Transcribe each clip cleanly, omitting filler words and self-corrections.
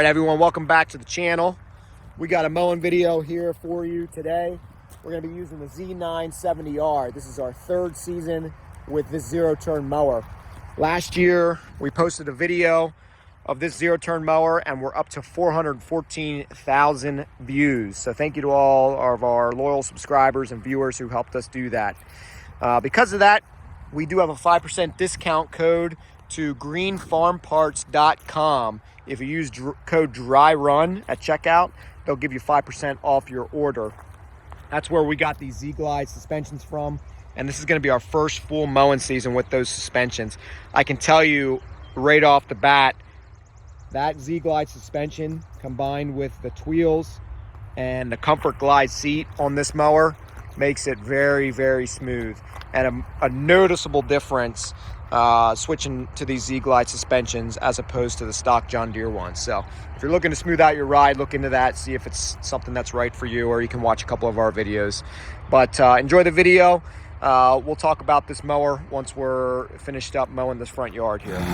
right, everyone, welcome back to the channel. We got a mowing video here for you today. We're going to be using the Z970R. This is our third season with this zero-turn mower. Last year, we posted a video of this zero-turn mower, and we're up to 414,000 views. So thank you to all of our loyal subscribers and viewers who helped us do that. Because of that, we do have a 5% discount code to greenfarmparts.com. If you use code DRYRUN at checkout, they'll give you 5% off your order. That's where we got these ZGLIDE suspensions from, and this is going to be our first full mowing season with those suspensions. I can tell you right off the bat, that ZGLIDE suspension combined with the Tweels and the Comfort Glide seat on this mower makes it very, very smooth, and a noticeable difference switching to these ZGLIDE suspensions as opposed to the stock John Deere ones. So if you're looking to smooth out your ride, look into that, see if it's something that's right for you, or you can watch a couple of our videos. But enjoy the video. We'll talk about this mower once we're finished up mowing this front yard here.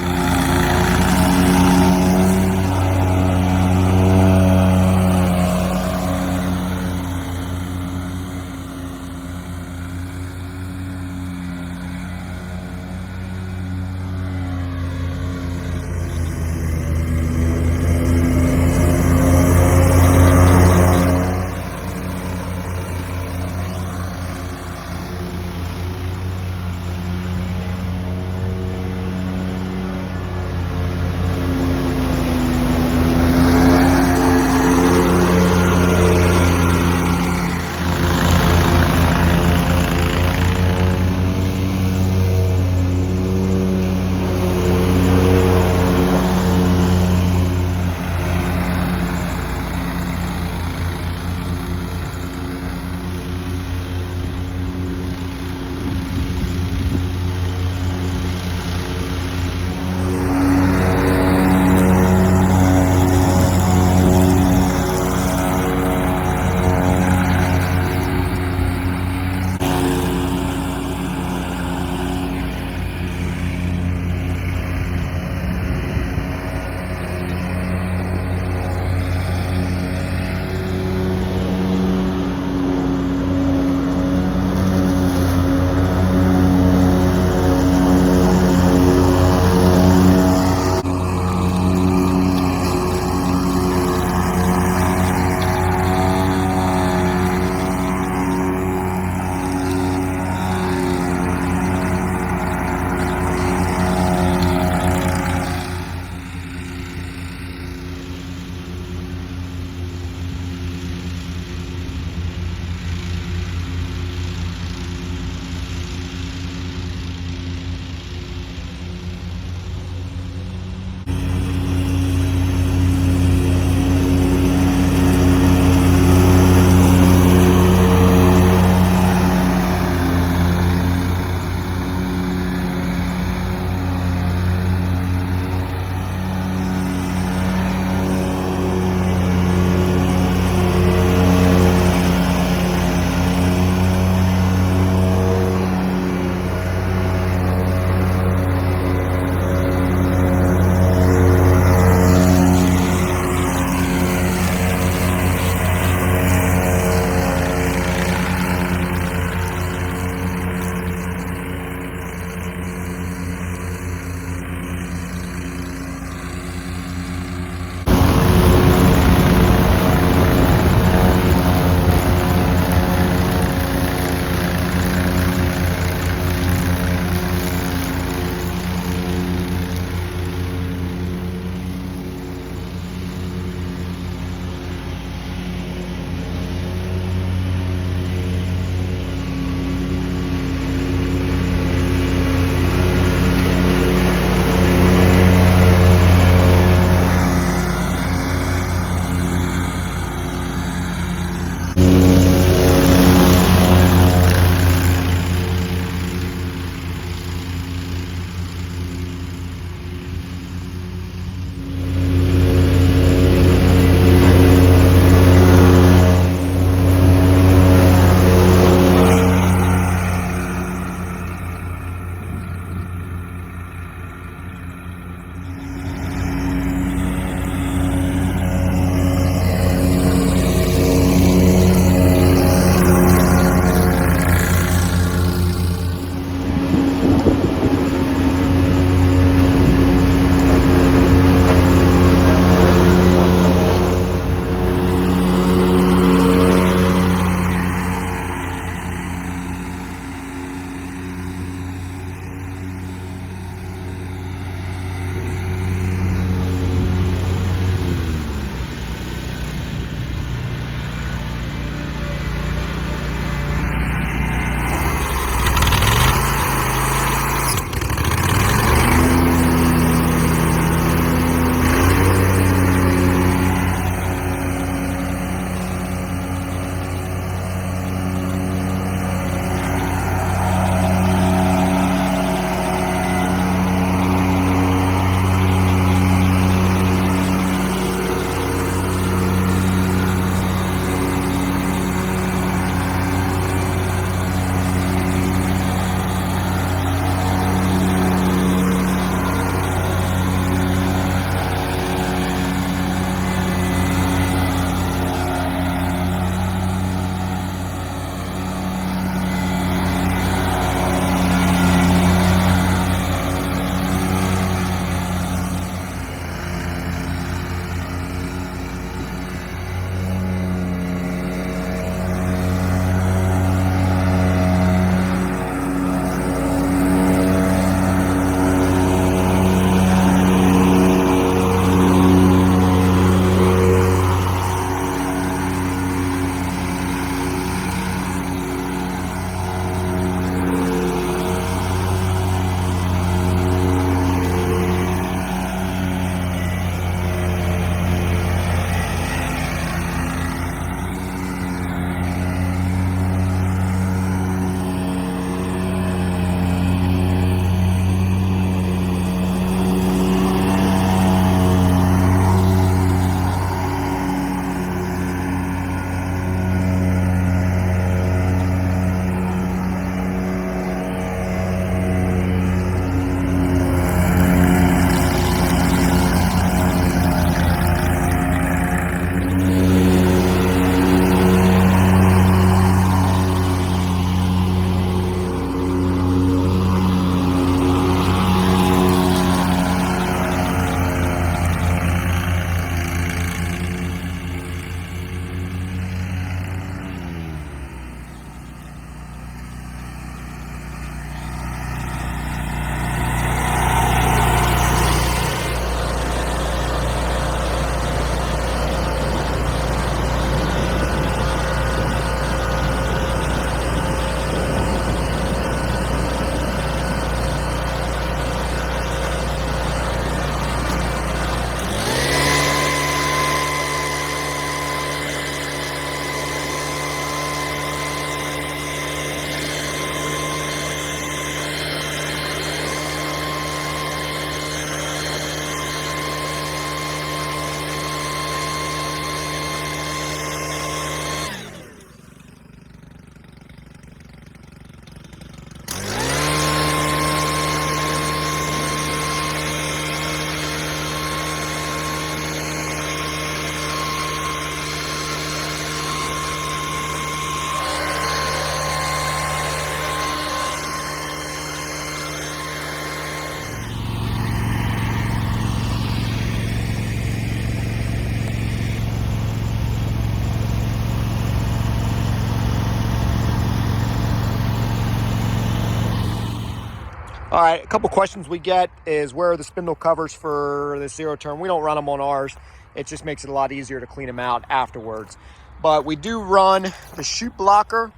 All right, a couple questions we get is where are the spindle covers for the zero turn? We don't run them on ours. It just makes it a lot easier to clean them out afterwards. But we do run the chute blocker.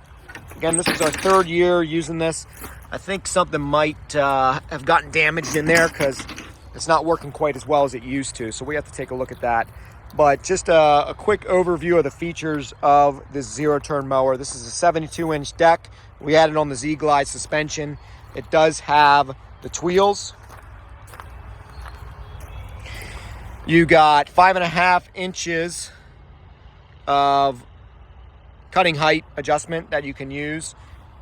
Again, this is our 3rd year using this. I think something might have gotten damaged in there because it's not working quite as well as it used to. So we have to take a look at that. But just a quick overview of the features of this zero turn mower. This is a 72-inch deck. We added on the ZGLIDE suspension. It does have the Tweels. You got 5.5 inches of cutting height adjustment that you can use.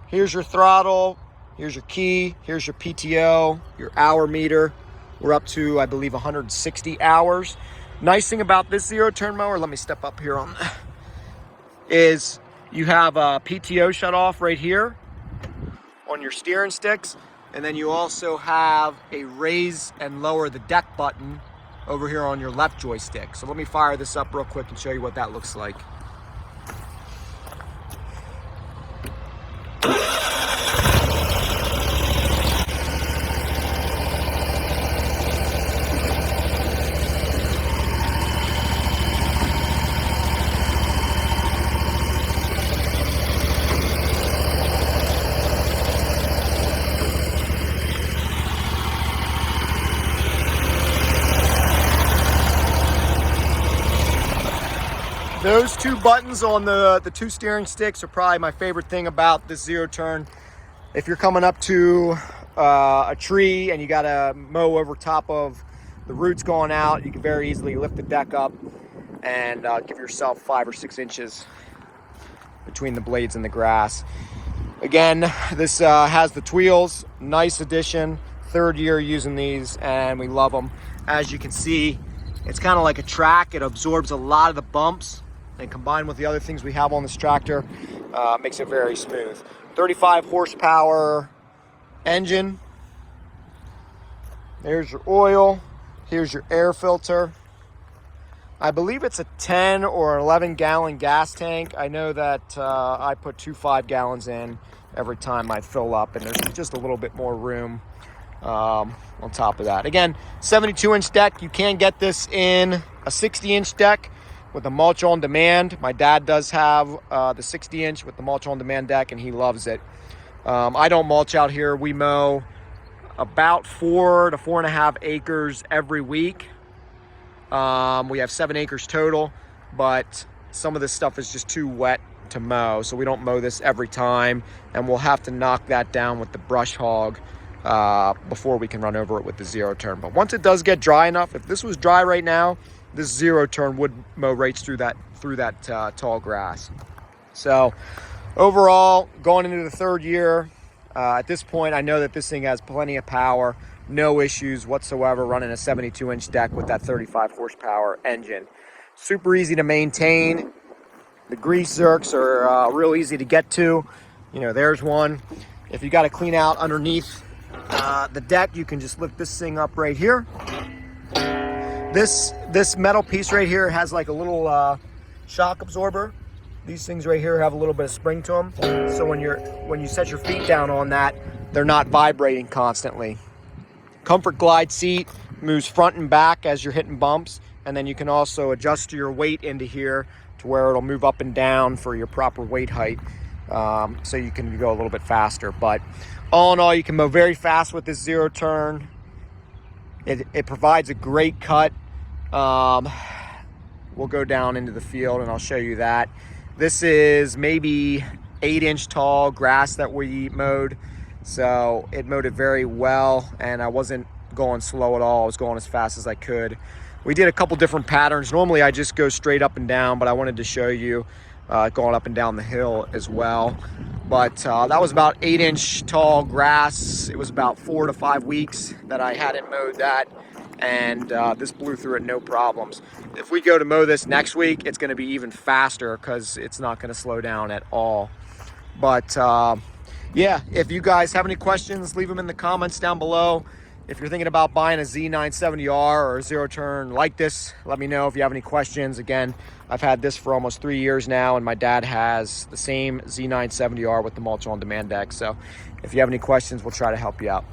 Here's your throttle, here's your key, here's your PTO, your hour meter. We're up to, I believe, 160 hours. Nice thing about this zero turn mower, let me step up here on that, is you have a PTO shut off right here on your steering sticks, and then you also have a raise and lower the deck button over here on your left joystick. So let me fire this up real quick and show you what that looks like. Those 2 buttons on the 2 steering sticks are probably my favorite thing about this zero turn. If you're coming up to a tree and you gotta mow over top of the roots going out, you can very easily lift the deck up and give yourself 5 or 6 inches between the blades and the grass. Again, this has the Tweels, nice addition. 3rd year using these and we love them. As you can see, it's kind of like a track. It absorbs a lot of the bumps, and combined with the other things we have on this tractor, makes it very smooth. 35 horsepower engine. There's your oil. Here's your air filter. I believe it's a 10 or 11 gallon gas tank. I know that I put 2 5-gallons in every time I fill up, and there's just a little bit more room on top of that. Again, 72-inch deck. You can get this in a 60-inch deck with the mulch on demand. My dad does have the 60-inch with the mulch on demand deck, and he loves it. I don't mulch out here. We mow about 4 to 4.5 acres every week. We have 7 acres total, but some of this stuff is just too wet to mow, so we don't mow this every time, and we'll have to knock that down with the brush hog before we can run over it with the zero turn. But once it does get dry enough, if this was dry right now, this zero turn would mow right through that tall grass. So overall, going into the 3rd year, at this point, I know that this thing has plenty of power, no issues whatsoever running a 72-inch deck with that 35 horsepower engine. Super easy to maintain. The grease zerks are real easy to get to. You know, there's one. If you got to clean out underneath the deck, you can just lift this thing up right here. This metal piece right here has like a little shock absorber. These things right here have a little bit of spring to them, so when you set your feet down on that, they're not vibrating constantly. Comfort Glide seat moves front and back as you're hitting bumps, and then you can also adjust your weight into here to where it'll move up and down for your proper weight height, so you can go a little bit faster. But all in all, you can mow very fast with this zero turn. It provides a great cut. We'll go down into the field and I'll show you that. This is maybe 8-inch tall grass that we mowed, so it mowed it very well, and I wasn't going slow at all. I was going as fast as I could. We did a couple different patterns. Normally I just go straight up and down, but I wanted to show you going up and down the hill as well. But that was about 8-inch tall grass. It was about 4 to 5 weeks that I hadn't mowed that, and this blew through it no problems. If we go to mow this next week, it's going to be even faster because it's not going to slow down at all. But yeah, if you guys have any questions, leave them in the comments down below. If you're thinking about buying a Z970R or a zero turn like this, let me know if you have any questions. Again, I've had this for almost 3 years now, and my dad has the same Z970R with the mulch on demand deck. So if you have any questions, we'll try to help you out.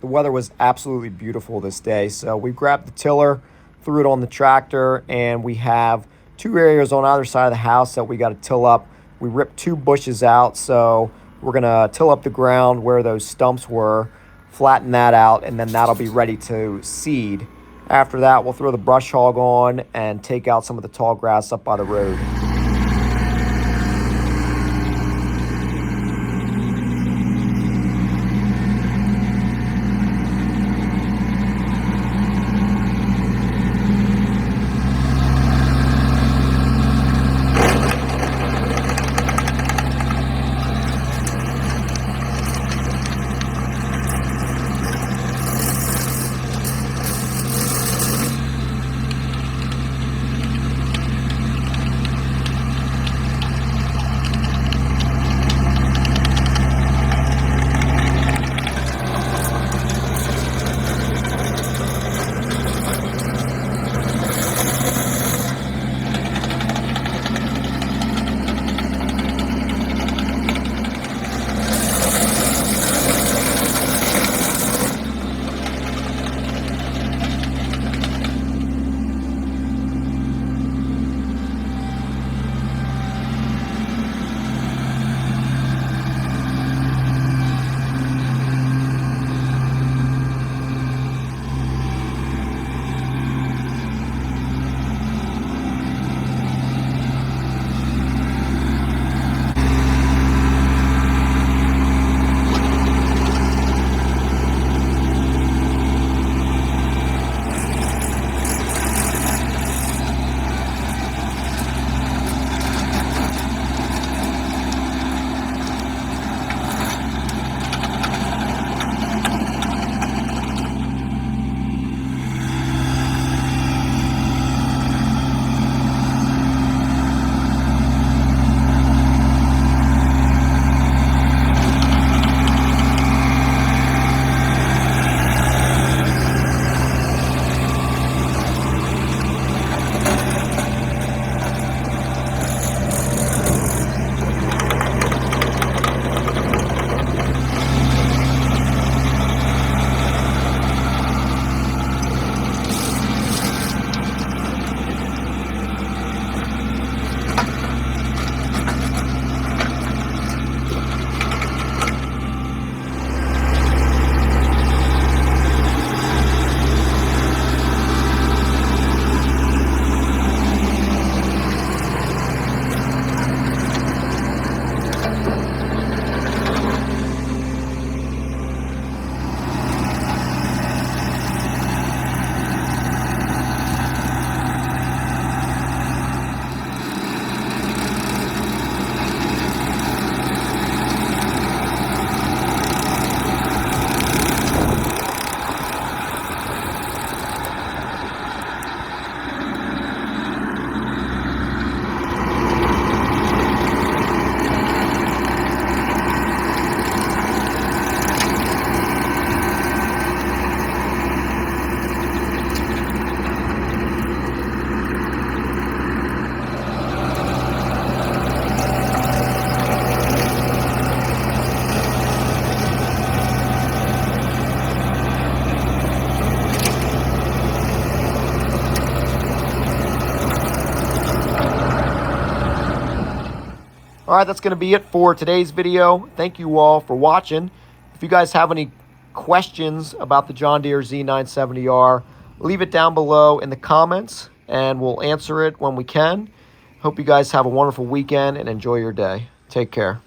the weather was absolutely beautiful this day. So we grabbed the tiller, threw it on the tractor, and we have 2 areas on either side of the house that we got to till up. We ripped 2 bushes out, so we're going to till up the ground where those stumps were, flatten that out, and then that'll be ready to seed. After that, we'll throw the brush hog on and take out some of the tall grass up by the road. All right, that's going to be it for today's video. Thank you all for watching. If you guys have any questions about the John Deere Z970R, leave it down below in the comments, and we'll answer it when we can. Hope you guys have a wonderful weekend and enjoy your day. Take care.